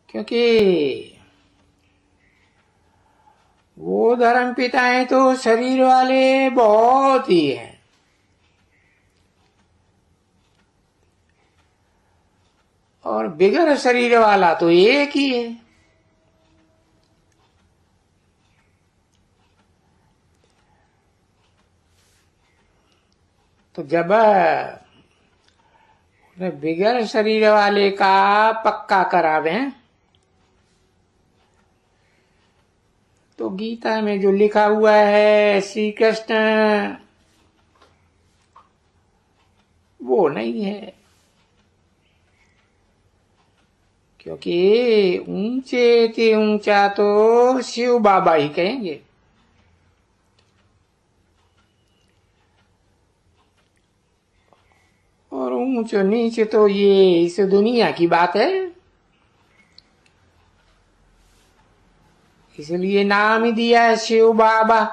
क्योंकि वो धर्म पिताएं तो शरीर वाले बहुत ही हैं, और बिगर शरीर वाला तो एक ही है। तो जब बिगर शरीर वाले का पक्का करावे तो गीता में जो लिखा हुआ है श्री कृष्ण वो नहीं है। क्योंकि ऊंचे से ऊंचा तो शिव बाबा ही कहेंगे, और ऊंच नीचे तो ये इस दुनिया की बात है। इसलिए नाम ही दिया है शिव बाबा,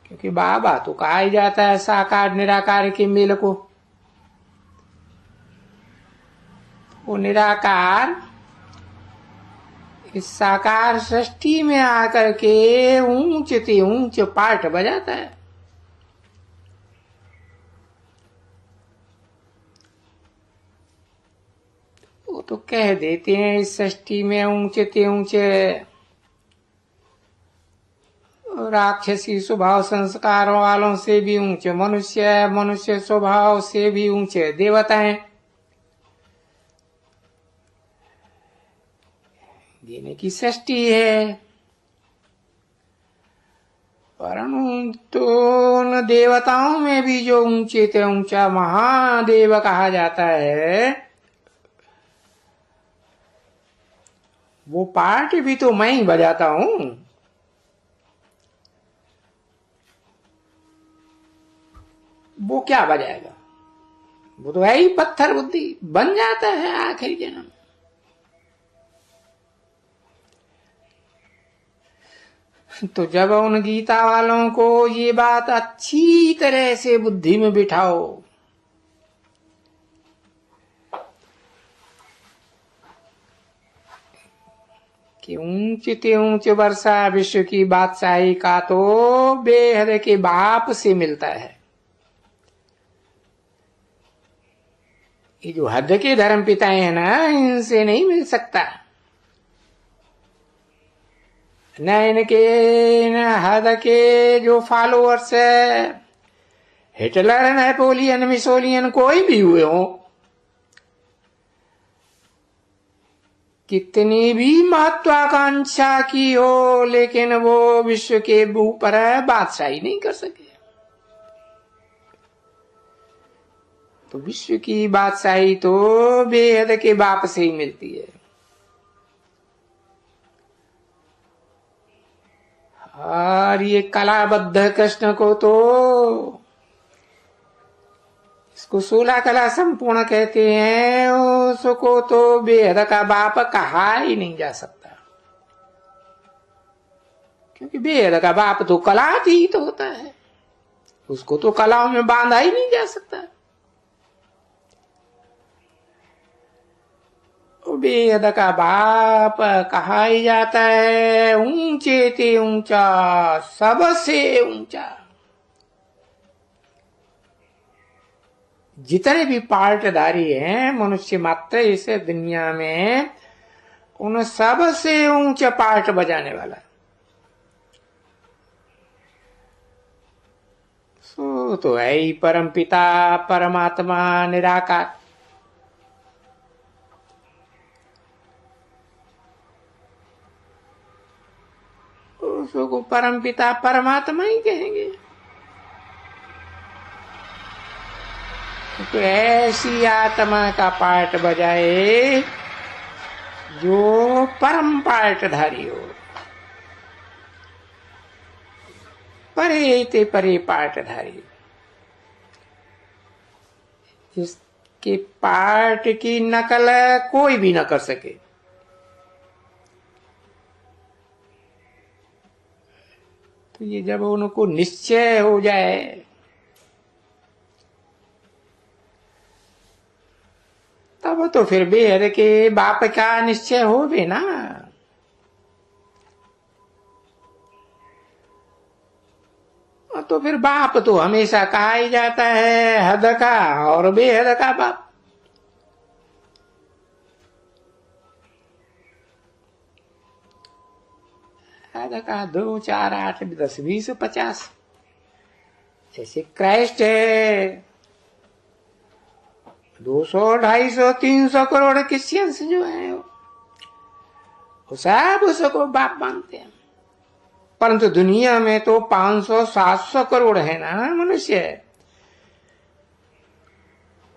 क्योंकि बाबा तो कहा ही जाता है साकार निराकार के मेल को। वो निराकार इस साकार सृष्टि में आकर के ऊंच से ऊंच पाठ बजाता है। वो तो कह देते हैं इस सृष्टि में ऊंचे से ऊंचे राक्षसी स्वभाव संस्कारों वालों से भी ऊंचे मनुष्य, मनुष्य स्वभाव से भी ऊंचे देवता हैं। देने की सृष्टि है, परंतु उन देवताओं में भी जो ऊंचे से ऊंचा महादेव कहा जाता है, वो पार्ट भी तो मैं ही बजाता हूं। वो क्या बजाएगा? वो तो है ही पत्थर बुद्धि, बन जाता है आखिरी जन्म। तो जब उन गीता वालों को ये बात अच्छी तरह से बुद्धि में बिठाओ कि ऊंचे ते ऊंचे वर्षा विश्व की बादशाही का तो बेहद के बाप से मिलता है। ये जो हद के धर्म पिताएं हैं ना, इनसे नहीं मिल सकता। न इनके न हद के जो फॉलोअर्स है, हिटलर, नेपोलियन, मिसोलियन कोई भी हुए हो, कितनी भी महत्वाकांक्षा की हो, लेकिन वो विश्व के ऊपर बादशाही नहीं कर सके। तो विश्व की बादशाही तो बेहद के बाप से ही मिलती है। और ये कलाबद्ध कृष्ण को तो इसको 16 कला संपूर्ण कहते हैं, उसको तो बेहद का बाप कहा ही नहीं जा सकता, क्योंकि बेहद का बाप तो कलातीत होता है, उसको तो कलाओं में बांधा ही नहीं जा सकता। बेहद का बाप कहा ही जाता है ऊंचे ते ऊंचा, सबसे ऊंचा। जितने भी पार्टधारी हैं मनुष्य मात्र इस दुनिया में, उन सबसे ऊंचा पार्ट बजाने वाला सो तो है ही परम पिता परमात्मा निराकार। उसको परम पिता परमात्मा ही कहेंगे। तो ऐसी आत्मा का पाठ बजाए जो परम पाठधारी हो, परे ते परे पाठधारी, जिसके पाठ की नकल कोई भी न कर सके। तो ये जब उनको निश्चय हो जाए तब तो फिर बेहद के बाप का निश्चय हो भी ना। तो फिर बाप तो हमेशा कहा ही जाता है हद का और बेहद का बाप। हद का 2, 4, 8, 10, 20, 50। जैसे क्राइस्ट है 200, 250, 300 करोड़ क्रिश्चियंस जो है वो सब उसको बाप मानते हैं। परंतु दुनिया में तो 500, 700 करोड़ है ना मनुष्य,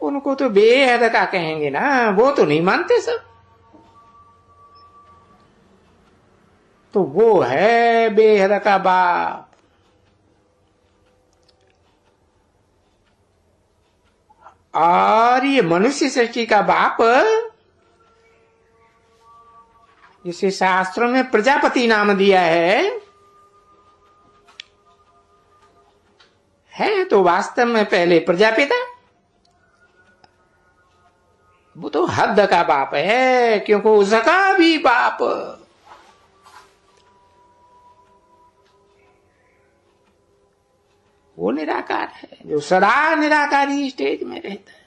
उनको तो बेहद का कहेंगे ना, वो तो नहीं मानते सब। तो वो है बेहद का बाप। और ये मनुष्य सृष्टि का बाप जिसे शास्त्रों में प्रजापति नाम दिया है तो वास्तव में पहले प्रजापिता, वो तो हद का बाप है, क्योंकि उसका भी बाप वो निराकार है, जो सदा निराकारी स्टेज में रहता है।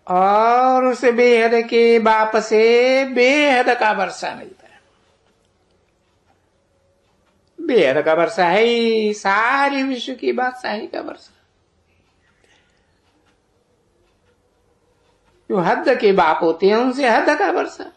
और उस बेहद के बाप से बेहद का वर्षा मिलता है। बेहद का वर्षा है ही सारी विश्व की बादशाही का वर्षा। जो हद के बाप होते हैं उनसे हद का वर्षा।